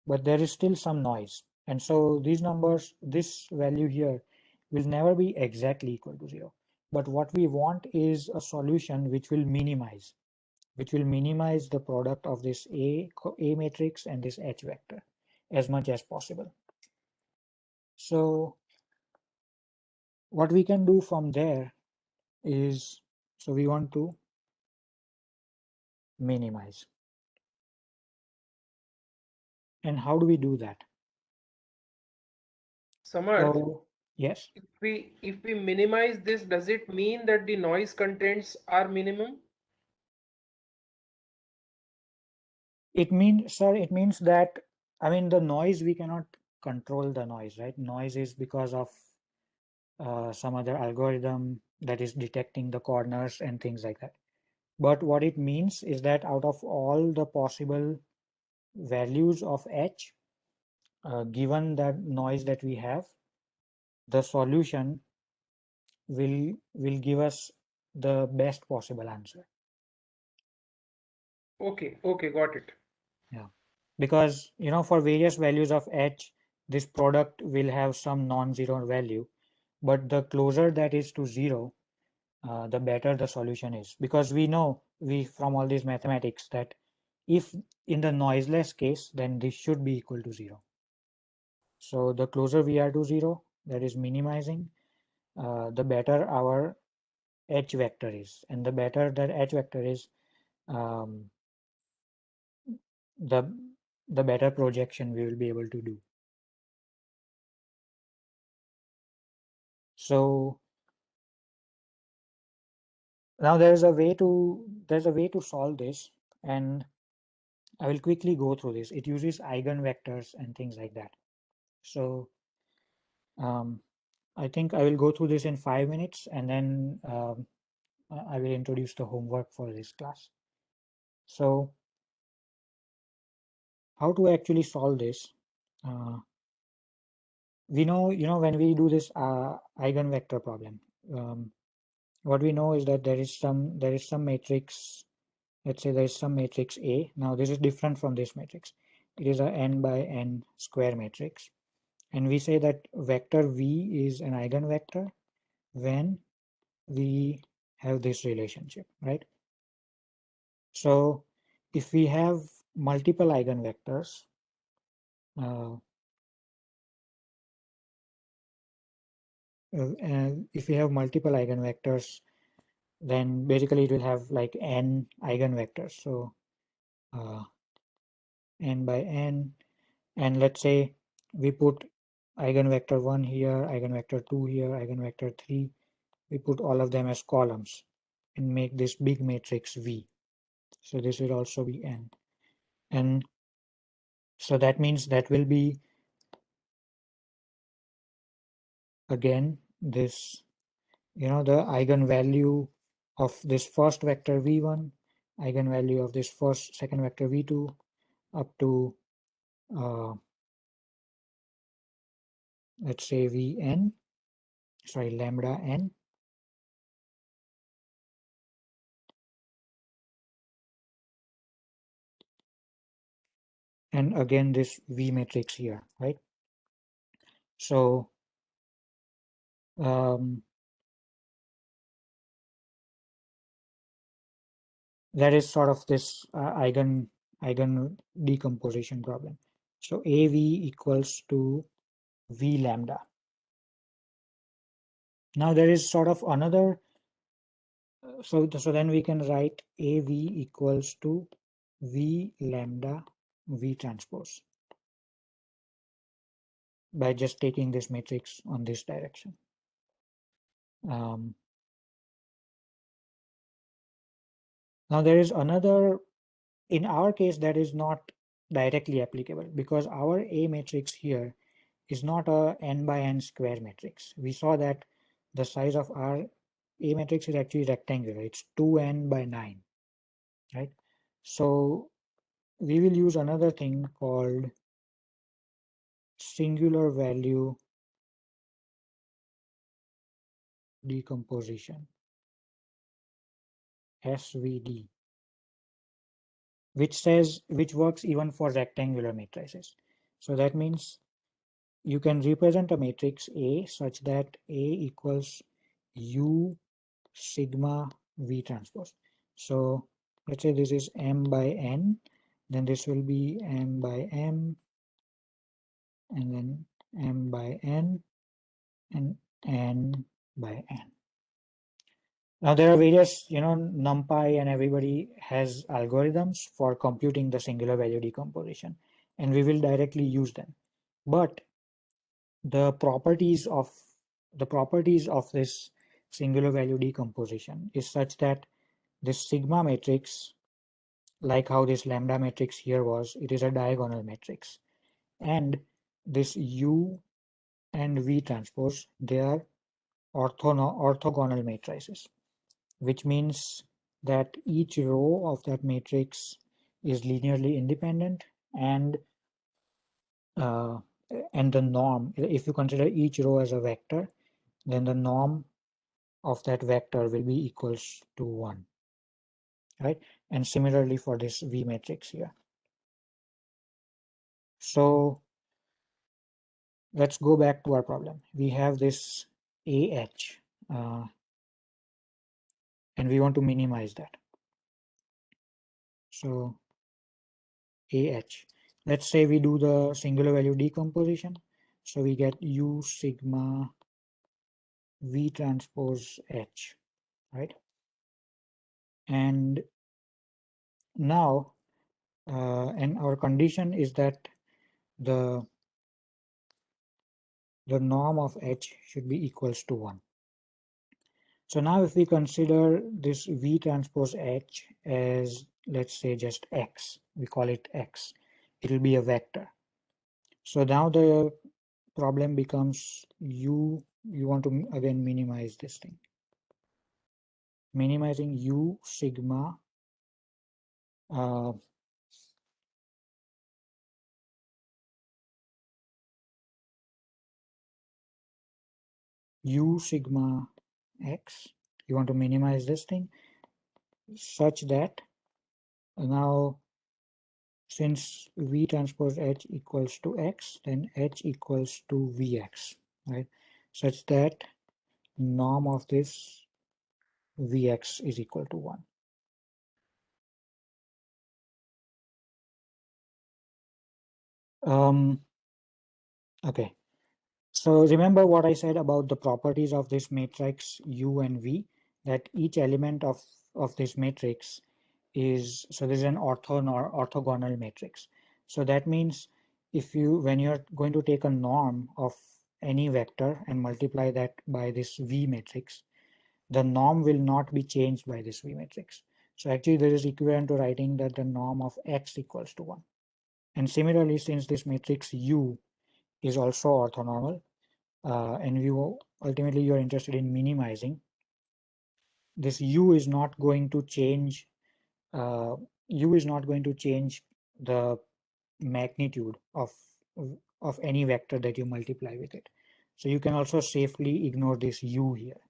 but there is still some noise, and so these numbers, this value here, will never be exactly equal to 0. But what we want is a solution which will minimize the product of this A matrix and this H vector as much as possible. So what we can do from there is, so we want to minimize. And how do we do that? Samarth, So yes, if we minimize this, does it mean that the noise contents are minimum? it means, sir, it means that, I mean, the noise, we cannot control the noise, right? Noise is because of some other algorithm that is detecting the corners and things like that. But what it means is that out of all the possible values of h, given that noise that we have, the solution will give us the best possible answer. Okay, okay, got it. Yeah, because for various values of h, this product will have some non-zero value, but the closer that is to zero, the better the solution is, because we know from all these mathematics that if in the noiseless case, then this should be equal to zero. So the closer we are to zero, that is minimizing, the better our h vector is, and the better that h vector is, um, the better projection we will be able to do. So now there's a way to solve this, and I will quickly go through this. It uses eigenvectors and things like that. So I think I will go through this in 5 minutes, and then I will introduce the homework for this class. So how to actually solve this? We know, when we do this eigenvector problem, what we know is that there is some matrix. Let's say there is some matrix A. Now this is different from this matrix. It is a n by n square matrix, and we say that vector V is an eigenvector when we have this relationship, right? So if we have multiple eigenvectors, if we have multiple eigenvectors, then basically it will have like n eigenvectors. So n by n, and let's say we put eigenvector 1 here, eigenvector 2 here, eigenvector 3. We put all of them as columns and make this big matrix V. So this will also be n. And so that means that will be, again, this, the eigenvalue of this first vector V1, eigenvalue of this second vector V2, up to, let's say lambda n. And again, this V matrix here, right? So that is sort of this eigen decomposition problem. So AV equals to V lambda. Now there is sort of another, so then we can write AV equals to V lambda V transpose by just taking this matrix on this direction. Now there is another, in our case, that is not directly applicable, because our A matrix here is not a n by n square matrix. We saw that the size of our A matrix is actually rectangular. It's 2n by 9, right? So we will use another thing called singular value decomposition, SVD, which works even for rectangular matrices. So that means you can represent a matrix A such that A equals U sigma V transpose. So let's say this is M by N, then this will be M by M, and then M by N, and N by N. Now there are various, NumPy and everybody has algorithms for computing the singular value decomposition. and we will directly use them. But the properties of this singular value decomposition is such that this sigma matrix, like how this lambda matrix here was, it is a diagonal matrix, and this U and V transpose, they are orthogonal matrices, which means that each row of that matrix is linearly independent, and the norm, if you consider each row as a vector, then the norm of that vector will be equals to 1, right? And similarly for this V matrix here. So let's go back to our problem. We have this AH, and we want to minimize that. So AH, let's say we do the singular value decomposition. So we get U sigma V transpose H, right? And now, and our condition is that the norm of H should be equals to 1. So now if we consider this V transpose H as, let's say, just X, we call it X, it will be a vector. So now the problem becomes you want to again minimize this thing. Minimizing U sigma U sigma X, you want to minimize this thing such that now, since V transpose H equals to X, then H equals to Vx, right? Such that norm of this Vx is equal to 1. Okay, so remember what I said about the properties of this matrix U and V, that each element of this matrix is, so this is an orthogonal matrix. So that means when you're going to take a norm of any vector and multiply that by this V matrix, the norm will not be changed by this V matrix. So actually this is equivalent to writing that the norm of X equals to 1. And similarly, since this matrix U is also orthonormal, and ultimately you're interested in minimizing, this U is not going to change the magnitude of any vector that you multiply with it. So you can also safely ignore this U here.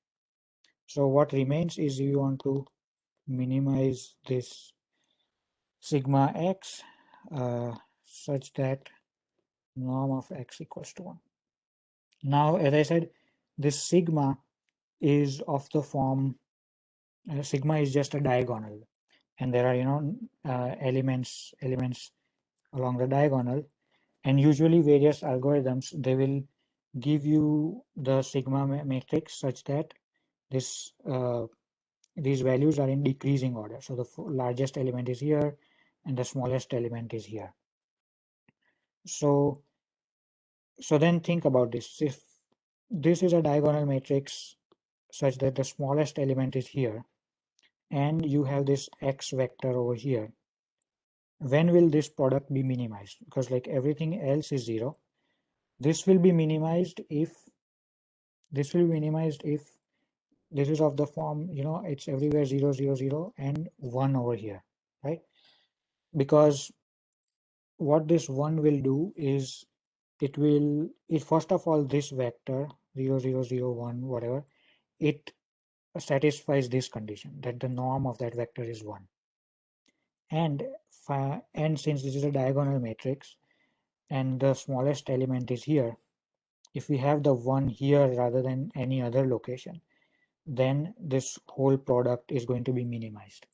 So what remains is you want to minimize this sigma X such that norm of X equals to 1. Now, as I said, this sigma is of the form, sigma is just a diagonal, and there are elements along the diagonal, and usually various algorithms, they will give you the sigma matrix such that this these values are in decreasing order. So the largest element is here and the smallest element is here. So then think about this. If this is a diagonal matrix such that the smallest element is here, and you have this X vector over here, when will this product be minimized? Because like everything else is 0, this will be minimized if this is of the form, it's everywhere 0, 0, 0 and 1 over here, right? Because what this 1 will do is first of all, this vector 0, 0, 0, 1, whatever, it satisfies this condition that the norm of that vector is 1. And since this is a diagonal matrix and the smallest element is here, if we have the 1 here rather than any other location, then this whole product is going to be minimized.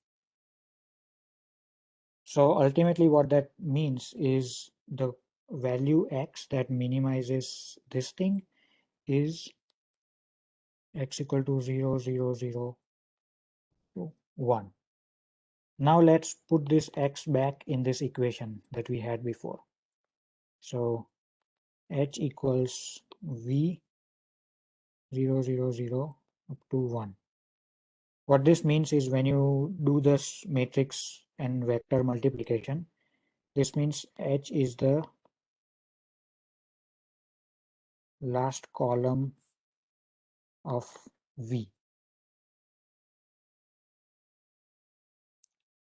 So ultimately what that means is the value X that minimizes this thing is X equal to 0, 0, 0, 1. Now let's put this X back in this equation that we had before. So H equals V 0, 0, 0 up to 1. What this means is when you do this matrix and vector multiplication, this means H is the last column of V,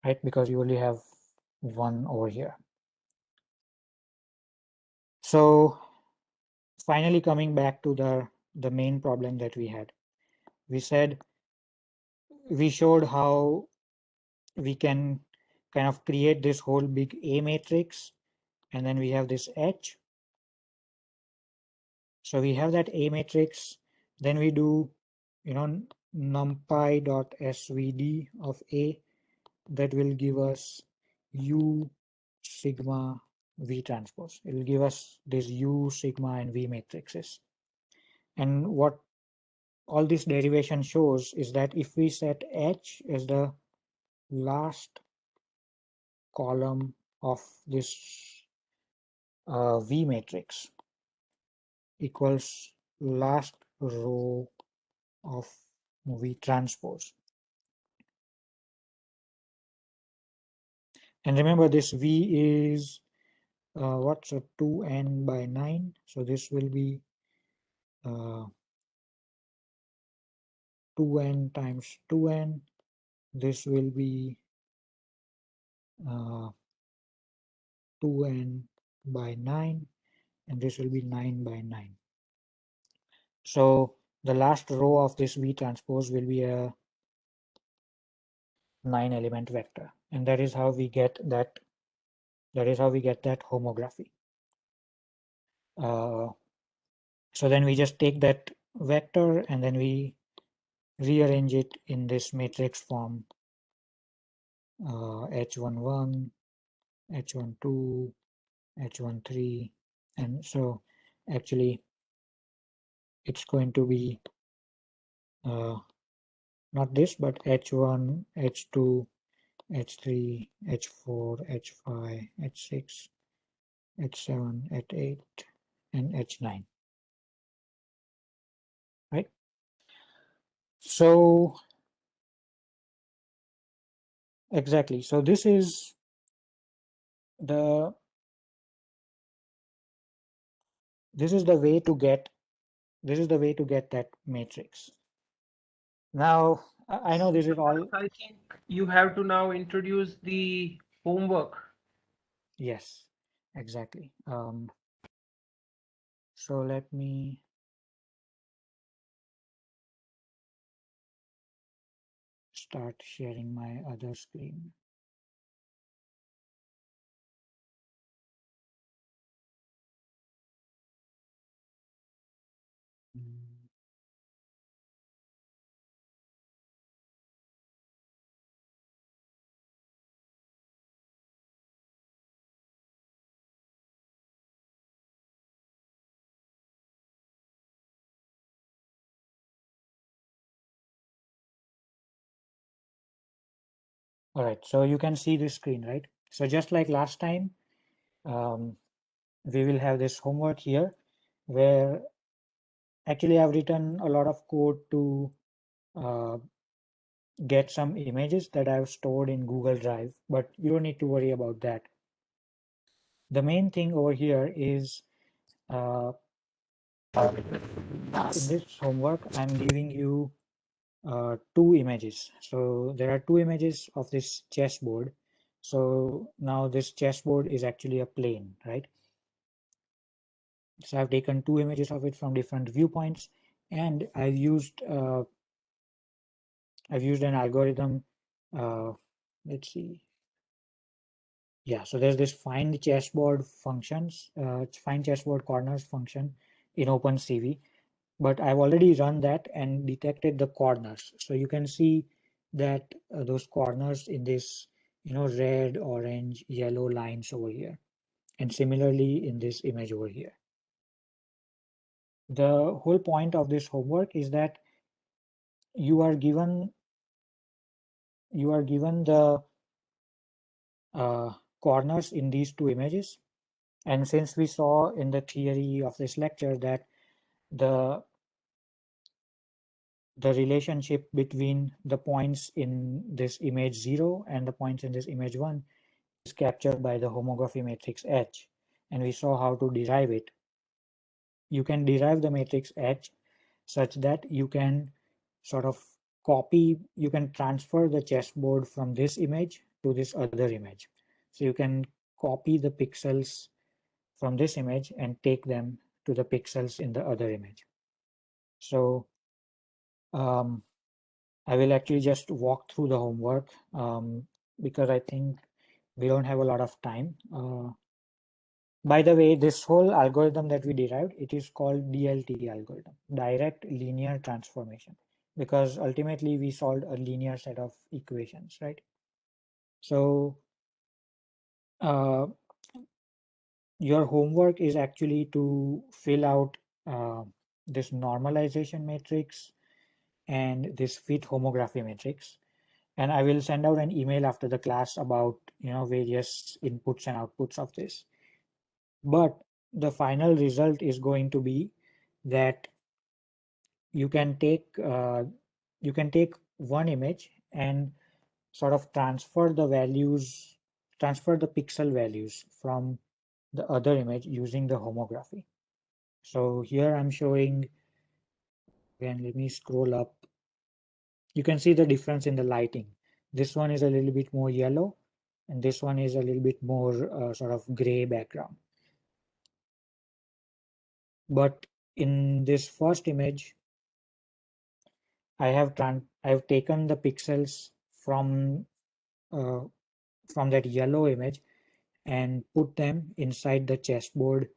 right? Because you only have one over here. So finally coming back to the main problem that we had, we showed how we can kind of create this whole big A matrix, and then we have this H. So we have that A matrix, then we do, numpy.svd of A, that will give us U sigma V transpose. It will give us this U sigma and V matrices. And what all this derivation shows is that if we set H as the last column of this V matrix equals last row of V transpose. And remember, this V is what's a 2n by 9. So this will be 2n times 2n. This will be 2n by 9, and this will be 9 by 9. So the last row of this V transpose will be a 9-element vector, and that is how we get that. That is how we get that homography. So then we just take that vector and then we rearrange it in this matrix form, H11, H12, H13, and so actually it's going to be not this, but H1, H2, H3, H4, H5, H6, H7, H8, and H9, right? So exactly, so this is the way to get that matrix. Now I know this is all. I think you have to now introduce the homework. Yes, exactly. So let me start sharing my other screen. All right, so you can see this screen, right? So just like last time, we will have this homework here where actually I've written a lot of code to get some images that I've stored in Google Drive, but you don't need to worry about that. The main thing over here is in this homework, I'm giving you 2 images. So there are 2 images of this chessboard. So now this chessboard is actually a plane, right? So I've taken 2 images of it from different viewpoints, and I've used an algorithm. Let's see. Yeah, so there's this find chessboard functions, find chessboard corners function in OpenCV, but I've already run that and detected the corners. So you can see that those corners in this, red, orange, yellow lines over here, and similarly in this image over here. The whole point of this homework is that you are given the corners in these 2 images, And since we saw in the theory of this lecture that the relationship between the points in this image 0 and the points in this image 1 is captured by the homography matrix H, and we saw how to derive it. You can derive the matrix H such that you can sort of you can transfer the chessboard from this image to this other image. So you can copy the pixels from this image and take them to the pixels in the other image. So I will actually just walk through the homework because I think we don't have a lot of time. By the way, this whole algorithm that we derived, it is called DLT algorithm, direct linear transformation, because ultimately we solved a linear set of equations, right? So your homework is actually to fill out this normalization matrix and this fit homography matrix. And I will send out an email after the class about various inputs and outputs of this. But the final result is going to be that you can take one image and sort of transfer the pixel values from the other image using the homography. So here I'm showing, again, let me scroll up. You can see the difference in the lighting. This one is a little bit more yellow and this one is a little bit more sort of gray background. But in this first image, I have taken the pixels from that yellow image and put them inside the chessboard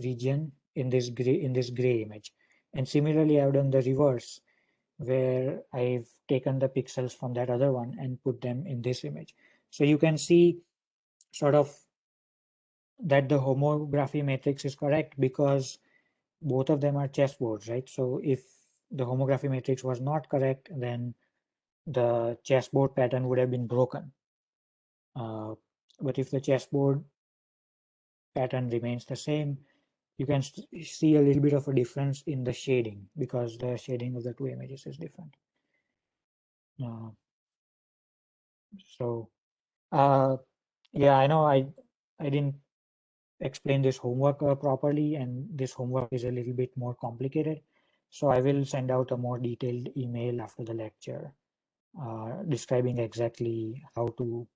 region in this gray image. And similarly, I've done the reverse, where I've taken the pixels from that other one and put them in this image. So you can see sort of that the homography matrix is correct because both of them are chessboards, right? So if the homography matrix was not correct, then the chessboard pattern would have been broken. But if the chessboard pattern remains the same, you can see a little bit of a difference in the shading because the shading of the two images is different. So yeah, I know I didn't explain this homework properly, and this homework is a little bit more complicated. So I will send out a more detailed email after the lecture describing exactly how to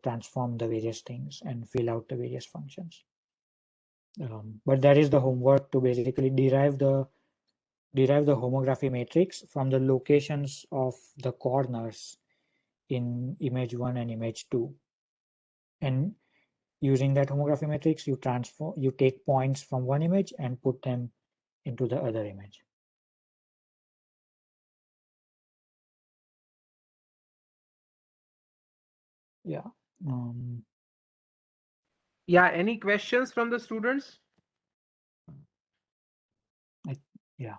transform the various things and fill out the various functions. But that is the homework to basically derive the homography matrix from the locations of the corners in image 1 and image 2. And using that homography matrix, you take points from one image and put them into the other image. Yeah. Yeah, any questions from the students?